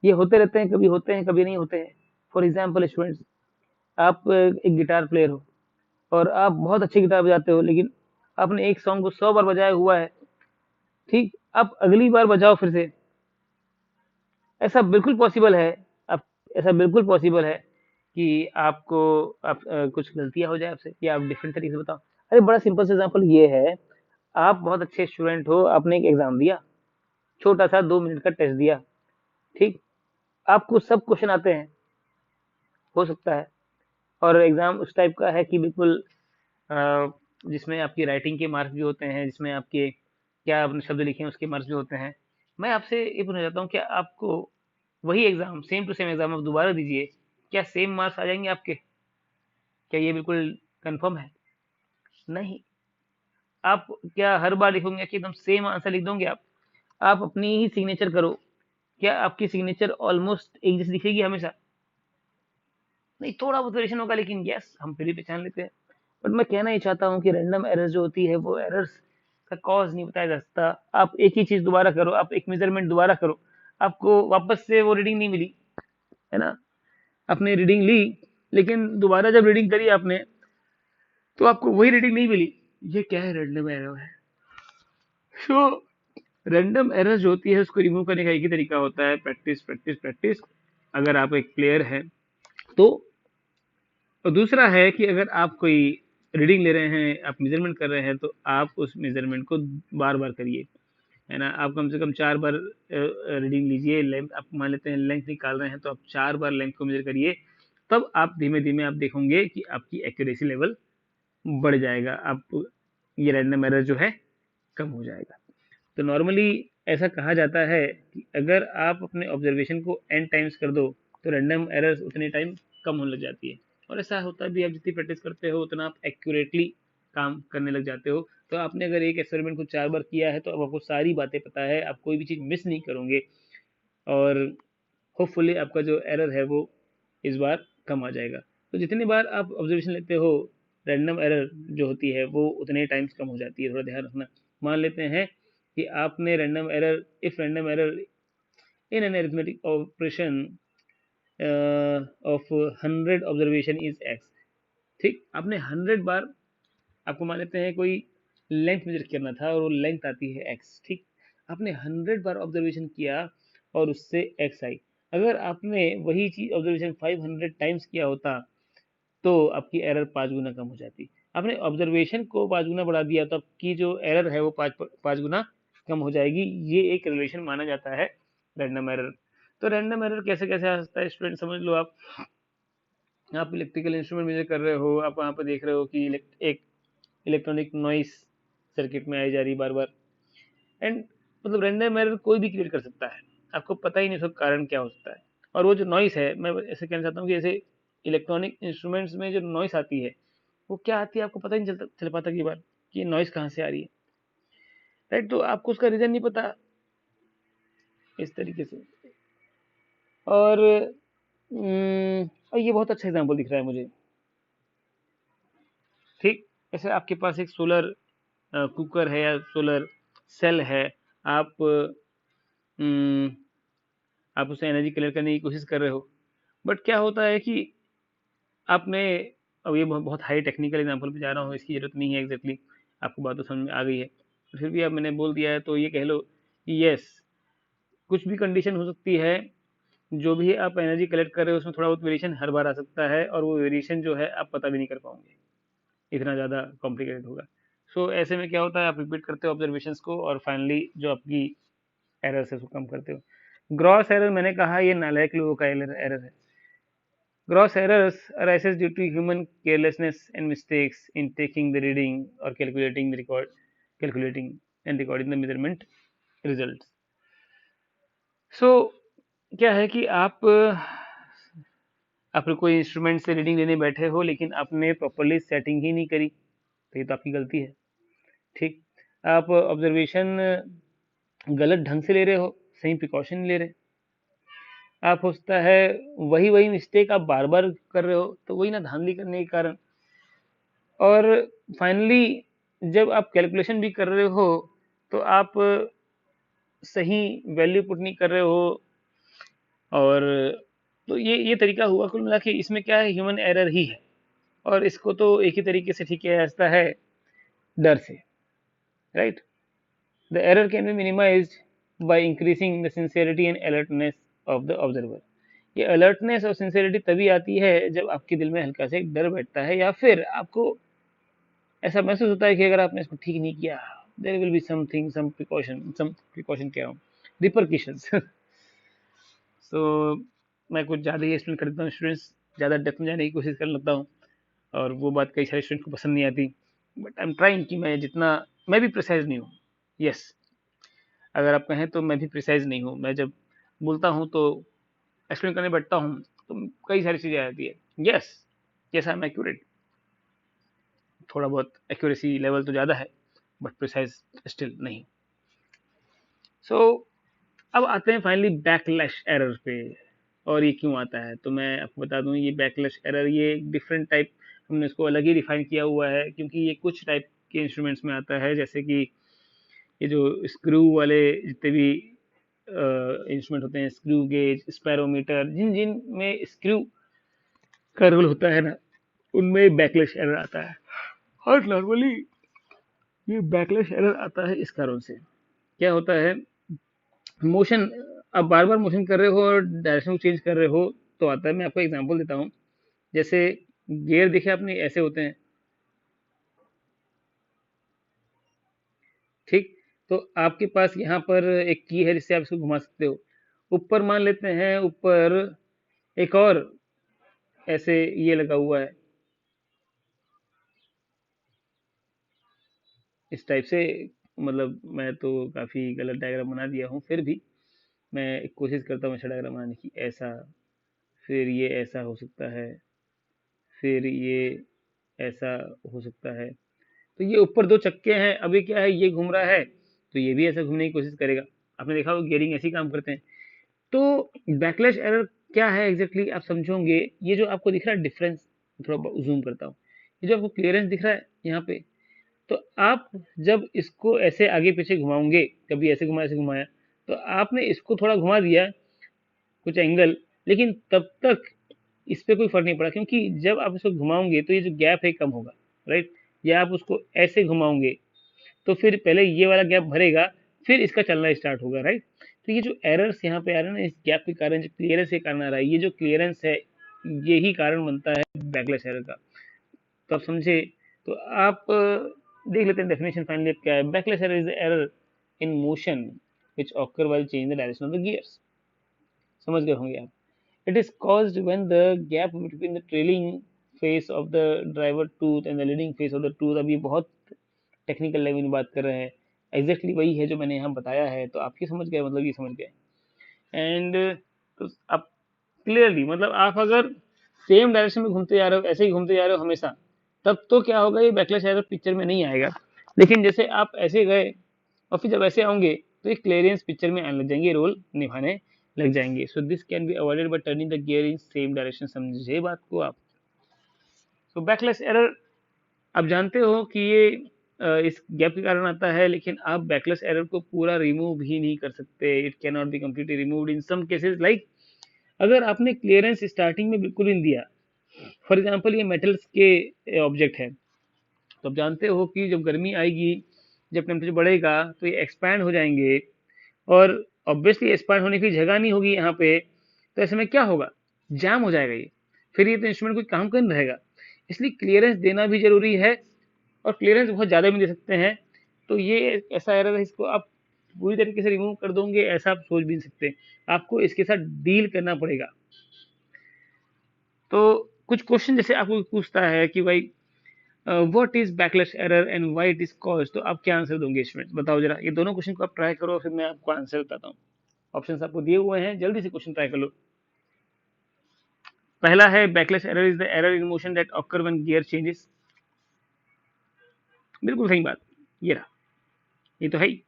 ये होते रहते हैं, कभी होते हैं कभी नहीं होते हैं। फॉर एग्जाम्पल स्टूडेंट्स, आप एक गिटार प्लेयर हो और आप बहुत अच्छी गिटार बजाते हो, लेकिन आपने एक सॉन्ग को 100 बार बजाया हुआ है, ठीक? आप अगली बार बजाओ फिर से, ऐसा बिल्कुल पॉसिबल है। आप ऐसा बिल्कुल पॉसिबल है कि आपको कुछ गलतियां हो जाए आपसे, या आप डिफरेंट तरीके से बताओ। अरे बड़ा सिंपल सा एग्जांपल ये है, आप बहुत अच्छे स्टूडेंट हो, आपने एक एग्जाम दिया, छोटा सा 2 मिनट का टेस्ट दिया, ठीक? आपको सब क्वेश्चन आते हैं, हो सकता है, और एग्जाम उस टाइप का है कि बिल्कुल अ, जिसमें आपकी राइटिंग के मार्क्स भी होते हैं, जिसमें आपके क्या आपने शब्द लिखे हैं उसके मार्क्स भी होते हैं। मैं आपसे ये पूछना चाहता हूँ, क्या आपको वही exam, same to same exam आप दोबारा दीजिए, क्या सेम मार्क्स आ जाएंगे आपके? क्या ये बिल्कुल कंफर्म है? नहीं। आप क्या हर बार लिखोगे कि एकदम सेम आंसर लिख दोगे आप अपनी ही सिग्नेचर करो, क्या आपकी सिग्नेचर ऑलमोस्ट एक जैसी दिखेगी हमेशा? नहीं, थोड़ा बहुत वेरिएशन होगा, लेकिन यस हम फिर भी पहचान लेते हैं। बट मैं कहना ही चाहता हूँ कि रैंडम एरर्स जो होती है वो एरर्स का कॉज नहीं बताया जा सकता। आप एक ही चीज दोबारा करो, आप एक मेजरमेंट दोबारा करो, आपको वापस से वो रीडिंग नहीं मिली, है ना? आपने रीडिंग ली, लेकिन दोबारा जब रीडिंग करी आपने, तो आपको वही रीडिंग नहीं मिली। ये क्या है? रैंडम एरर है। सो रैंडम एरर जो होती है उसको रिमूव करने का एक ही तरीका होता है, प्रैक्टिस प्रैक्टिस प्रैक्टिस। अगर आप एक प्लेयर हैं तो। और दूसरा है कि अगर आप कोई रीडिंग ले रहे हैं, आप मेजरमेंट कर रहे हैं, तो आप उस मेजरमेंट को बार बार करिए, है ना? आप कम से कम 4 बार रीडिंग लीजिए। लेंथ आप मान लेते हैं लेंथ निकाल रहे हैं, तो आप 4 बार लेंथ को मेजर करिए, तब आप धीमे धीमे आप देखोगे कि आपकी एक्यूरेसी लेवल बढ़ जाएगा, आप ये रैंडम एरर जो है कम हो जाएगा। तो नॉर्मली ऐसा कहा जाता है कि अगर आप अपने ऑब्जर्वेशन को n टाइम्स कर दो, तो रैंडम एरर्स उतने टाइम कम होने लग जाती है। और ऐसा होता भी, आप जितनी प्रैक्टिस करते हो उतना आप एक्यूरेटली काम करने लग जाते हो। तो आपने अगर एक एक्सपेरिमेंट को 4 बार किया है, तो अब आपको सारी बातें पता है, आप कोई भी चीज़ मिस नहीं करोगे, और होपफुली आपका जो एरर है वो इस बार कम आ जाएगा। तो जितनी बार आप ऑब्जर्वेशन लेते हो, रैंडम एरर जो होती है वो उतने टाइम्स कम हो जाती है, थोड़ा ध्यान रखना। मान लेते हैं कि आपने random error, if random error in an arithmetic operation of 100 observation is x, ठीक? आपने 100 बार, आपको मान लेते हैं कोई लेंथ मेजर करना था और वो लेंथ आती है एक्स, ठीक? आपने 100 बार ऑब्जर्वेशन किया और उससे एक्स आई। अगर आपने वही चीज ऑब्जर्वेशन 500 टाइम्स किया होता, तो आपकी एरर 5 गुना कम हो जाती। आपने ऑब्जर्वेशन को 5 गुना बढ़ा दिया, तो आपकी जो एरर है वो 5 गुना कम हो जाएगी। ये एक रिलेशन माना जाता है रैंडम एरर। तो रैंडम एरर कैसे कैसे आ सकता है स्टूडेंट, समझ लो। आप इलेक्ट्रिकल इंस्ट्रूमेंट मेजर कर रहे हो, आप वहाँ पर देख रहे हो कि एक इलेक्ट्रॉनिक नॉइस सर्किट में आई जा रही बार बार, एंड मतलब रैंडम एरर कोई भी क्रिएट कर सकता है, आपको पता ही नहीं उसका कारण क्या हो सकता है। और वो जो नॉइस है, मैं ऐसे कहना चाहता हूँ कि जैसे इलेक्ट्रॉनिक इंस्ट्रूमेंट्स में जो नॉइस आती है, वो क्या आती है आपको पता ही नहीं चल पाता कई बार कि नॉइस कहाँ से आ रही है, राइट? तो आपको उसका रीजन नहीं पता, इस तरीके से। और और ये बहुत अच्छा एग्जांपल दिख रहा है मुझे, ठीक? जैसे आपके पास एक सोलर कुकर है या सोलर सेल है, आप अम, आप उससे एनर्जी कलेक्ट करने की कोशिश कर रहे हो, बट क्या होता है कि आपने, अब ये बहुत हाई टेक्निकल एग्जांपल पे जा रहा हूँ, इसकी जरूरत नहीं है एग्जैक्टली, आपको बात तो समझ में आ गई है, तो फिर भी अब मैंने बोल दिया है, तो ये कह लो कि यस, कुछ भी कंडीशन हो सकती है, जो भी आप एनर्जी कलेक्ट कर रहे हो उसमें थोड़ा बहुत वेरिएशन हर बार आ सकता है, और वो वेरिएशन जो है आप पता भी नहीं कर पाओगे, इतना ज़्यादा कॉम्प्लिकेटेड होगा। सो ऐसे में क्या होता है, आप रिपीट करते हो ऑब्जर्वेशंस को, और फाइनली जो आपकी एरर से उसको कम करते हो। ग्रॉस एरर मैंने कहा ये नालायक लोगों का एरर है। Gross errors arises due to human carelessness and mistakes in taking the reading or calculating and recording the measurement results. So क्या है कि आप कोई इंस्ट्रूमेंट से रीडिंग लेने बैठे हो लेकिन आपने प्रॉपरली सेटिंग ही नहीं करी, तो ये तो आपकी गलती है। ठीक, आप ऑब्जर्वेशन गलत ढंग से ले रहे हो, सही प्रिकॉशन ले रहे, आप हो सकता है वही मिस्टेक आप बार बार कर रहे हो, तो वही ना धांधली करने के कारण। और फाइनली जब आप कैलकुलेशन भी कर रहे हो तो आप सही वैल्यू पुट नहीं कर रहे हो। और तो ये तरीका हुआ, कुल मिला के इसमें क्या है, ह्यूमन एरर ही है। और इसको तो एक ही तरीके से ठीक किया जा सकता है, डर से, right. The error can be minimised by increasing the sincerity and alertness of the observer. ये अलर्टनेस और सिंसियरिटी तभी आती है जब आपके दिल में हल्का से डर बैठता है, या फिर आपको ऐसा महसूस होता है कि अगर आपने इसको ठीक नहीं किया, there will be something, some precaution कह रहा हूँ, रिपरकशंस। सो मैं कुछ ज़्यादा ही एक्सप्लेन कर देता हूँ स्टूडेंट्स, ज़्यादा डेप्थ में जाने की कोशिश करने लगता हूँ, और वो बात कई सारे स्टूडेंट को पसंद नहीं आती। बट आई एम ट्राइंग कि मैं भी प्रिसाइज नहीं हूँ। यस, अगर आप कहें तो मैं भी प्रिसाइज नहीं हूँ। मैं जब बोलता हूँ तो एक्सप्लेन करने बैठता हूँ तो कई सारी चीज़ें आ जाती है। यस, आई एम एक्यूरेट, थोड़ा बहुत एक्यूरेसी लेवल तो ज़्यादा है, बट प्रिसाइज स्टिल नहीं। सो अब आते हैं फाइनली बैकलैश एरर पे, और ये क्यों आता है। तो मैं आपको बता दूं, ये बैकलैश एरर ये एक डिफरेंट टाइप, हमने इसको अलग ही डिफाइन किया हुआ है, क्योंकि ये कुछ टाइप के इंस्ट्रूमेंट्स में आता है, जैसे कि ये जो स्क्रू वाले जितने भी इंस्ट्रूमेंट होते हैं, स्क्रू गेज, स्पैरोमीटर, जिन जिन में स्क्रू का रोल होता है ना, उनमें बैकलैश एरर आता है। और नॉर्मली ये बैकलैश एरर आता है इस कारण से, क्या होता है, मोशन, आप बार बार मोशन कर रहे हो और डायरेक्शन चेंज कर रहे हो तो आता है। मैं आपको एग्जांपल देता हूँ, जैसे गियर देखे आपने, ऐसे होते हैं, ठीक। तो आपके पास यहाँ पर एक की है जिससे आप इसको घुमा सकते हो। ऊपर मान लेते हैं, ऊपर एक और ऐसे ये लगा हुआ है, इस टाइप से। मतलब मैं तो काफी गलत डायग्राम बना दिया हूँ, फिर भी मैं एक कोशिश करता हूँ अच्छा डायग्राम बनाने की। ऐसा, फिर ये ऐसा हो सकता है, फिर ये ऐसा हो सकता है। तो ये ऊपर दो चक्के हैं, अभी क्या है, ये घूम रहा है तो ये भी ऐसा घूमने की कोशिश करेगा। आपने देखा होगा गियरिंग ऐसे ही काम करते हैं। तो बैकलैश एरर क्या है एग्जैक्टली आप समझोगे, ये जो आपको दिख रहा है डिफरेंस, थोड़ा जूम करता हूँ, ये जो आपको क्लियरेंस दिख रहा है यहाँ पे, तो आप जब इसको ऐसे आगे पीछे घुमाओगे, कभी ऐसे घुमाया ऐसे घुमाया, तो आपने इसको थोड़ा घुमा दिया कुछ एंगल, लेकिन तब तक इस पे कोई फर्क नहीं पड़ा, क्योंकि जब आप इसको घुमाओगे तो ये जो गैप है कम होगा, राइट। या आप उसको ऐसे घुमाओगे तो फिर पहले ये वाला गैप भरेगा, फिर इसका चलना स्टार्ट होगा, राइट। तो ये जो एरर्स यहाँ पे आ रहे हैं ना, इस गैप के कारण जो क्लियरेंस के कारण आ रहा है, ये जो क्लियरेंस है यही कारण बनता है बैकलैश एरर का। तो आप समझे, तो आप देख लेते हैं डेफिनेशन फाइनली क्या है। Backlash error is error in motion which occur while changing the direction of the gears. समझ गए होंगे आप। It is caused when the gap between the trailing face of the driver tooth and the leading face of the tooth, अब ये बहुत टेक्निकल लेवल में बात कर रहे हैं, एग्जैक्टली वही है जो मैंने यहाँ बताया है, तो आप ये समझ गए, मतलब ये समझ गए। एंड तो आप क्लियरली, मतलब आप अगर सेम डायरेक्शन में घूमते जा रहे हो, ऐसे ही घूमते जा रहे हो हमेशा, तब तो क्या होगा, ये बैकलैश एरर पिक्चर में नहीं आएगा। लेकिन जैसे आप ऐसे गए और फिर जब ऐसे आओगे तो ये क्लियरेंस पिक्चर में आने लग जाएंगे, रोल निभाने लग जाएंगे। So this can be avoided by turning the gear in same direction. समझे बात को आप। सो बैकलैश एरर आप जानते हो कि ये इस गैप के कारण आता है, लेकिन आप बैकलैश एरर को पूरा रिमूव भी नहीं कर सकते। It can not be completely removed in some cases, like अगर आपने क्लियरेंस स्टार्टिंग में बिल्कुल नहीं दिया, फॉर एग्जाम्पल ये मेटल्स के ऑब्जेक्ट है, तो आप जानते हो कि जब गर्मी आएगी, जब टेम्परेचर बढ़ेगा तो ये एक्सपैंड हो जाएंगे, और ऑब्वियसली एक्सपैंड होने की जगह नहीं होगी यहाँ पे, तो ऐसे में क्या होगा, जैम हो जाएगा ये, फिर ये तो इंस्ट्रूमेंट कोई काम कर नहीं रहेगा। इसलिए क्लियरेंस देना भी जरूरी है, और क्लियरेंस बहुत ज़्यादा भी दे सकते हैं। तो ये ऐसा एरर है, इसको आप पूरी तरीके से रिमूव कर दोगे ऐसा आप सोच भी नहीं सकते, आपको इसके साथ डील करना पड़ेगा। तो कुछ क्वेश्चन जैसे आपको पूछता है कि भाई what is backlash error and why it is cause, तो आप क्या आंसर दोगे स्टूडेंट्स, बताओ जरा। ये दोनों क्वेश्चन को आप ट्राई करो, फिर मैं आपको आंसर बताता हूँ। ऑप्शंस आपको दिए हुए हैं, जल्दी से क्वेश्चन ट्राई कर लो। पहला है backlash error is the error in motion that occur when gear changes. बिल्कुल सही बात, ये रहा, ये तो है ही।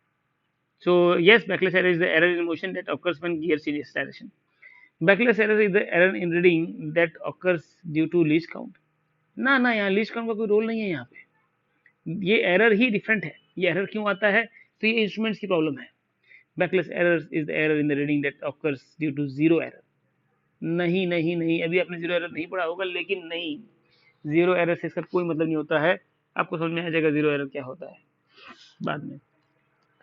So yes, backlash error is the error in motion that occurs when gear changes direction. Backlash error is the error in reading that occurs due to least count. ना ना, यहाँ लीस्ट काउंट का कोई रोल नहीं है यहाँ पे, ये एरर ही डिफरेंट है। ये एरर क्यों आता है, तो ये इंस्ट्रूमेंट्स की प्रॉब्लम है। Backlash error is the error in the reading that occurs due to zero error. नहीं नहीं नहीं, अभी आपने जीरो एरर नहीं पढ़ा होगा, लेकिन नहीं, जीरो एरर से इसका कोई मतलब नहीं होता है। आपको समझ में आ जाएगा जीरो एरर क्या होता है बाद में।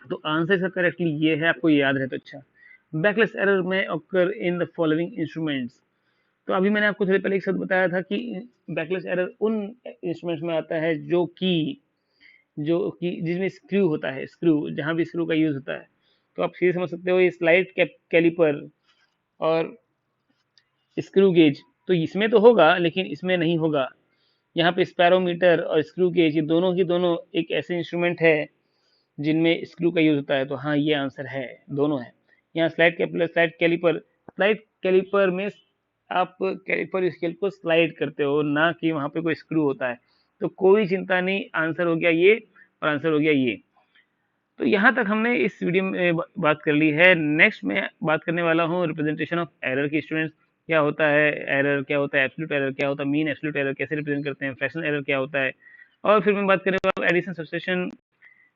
तो आंसर इसका करेक्टली ये है, आपको याद रहे तो अच्छा। बैकलेस एरर में occur in the following instruments. तो अभी मैंने आपको थोड़ी पहले एक शब्द बताया था कि बैकलेस एरर उन इंस्ट्रूमेंट्स में आता है जो कि जिसमें स्क्रू होता है, स्क्रू जहां भी स्क्रू का यूज होता है। तो आप सीधे समझ सकते हो, ये स्लाइड कैलिपर और स्क्रू गेज तो इसमें तो होगा, लेकिन इसमें नहीं होगा। यहाँ पे स्पैरोमीटर और स्क्रू गेज, ये दोनों की दोनों एक ऐसे इंस्ट्रूमेंट है जिनमें स्क्रू का यूज होता है। तो हाँ, ये आंसर है, दोनों है। यहाँ स्लाइड कैलिपर में आप कैलिपर स्केल को स्लाइड करते हो, ना कि वहां पे कोई स्क्रू होता है। तो कोई चिंता नहीं, आंसर हो गया ये और आंसर हो गया ये। तो यहाँ तक हमने इस वीडियो में बात कर ली है। नेक्स्ट मैं बात करने वाला हूँ रिप्रेजेंटेशन ऑफ एरर की। स्टूडेंट्स, क्या होता है एरर, क्या होता है एब्सोल्यूट एरर, क्या होता है मीन एब्सोल्यूट एरर, कैसे रिप्रेजेंट करते हैं, फ्रैक्शनल एरर क्या होता है, और फिर मैं बात करने वाला हूँ एडिशन, सब्सट्रैक्शन,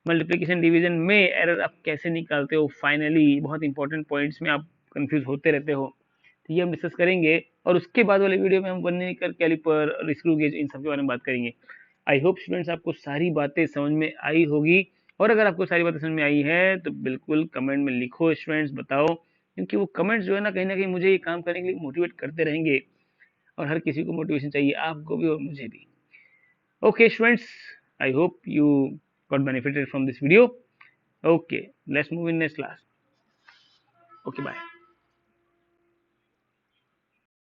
मल्टीप्लिकेशन, डिवीजन में एरर आप कैसे निकालते हो। फाइनली बहुत इंपॉर्टेंट पॉइंट्स में आप कंफ्यूज होते रहते हो, तो ये हम डिस्कस करेंगे। और उसके बाद वाले वीडियो में हम वर्नियर कैलिपर और स्क्रू गेज इन सब के बारे में बात करेंगे। आई होप स्टूडेंट्स आपको सारी बातें समझ में आई होगी, और अगर आपको सारी बातें समझ में आई है तो बिल्कुल कमेंट में लिखो स्टूडेंट्स, बताओ, क्योंकि वो कमेंट्स जो है ना, कहीं ना कहीं मुझे ये काम करने के लिए मोटिवेट करते रहेंगे। और हर किसी को मोटिवेशन चाहिए, आपको भी और मुझे भी। Okay, students, I hope you got benefited from this video. Okay, let's move in next class. Okay, bye.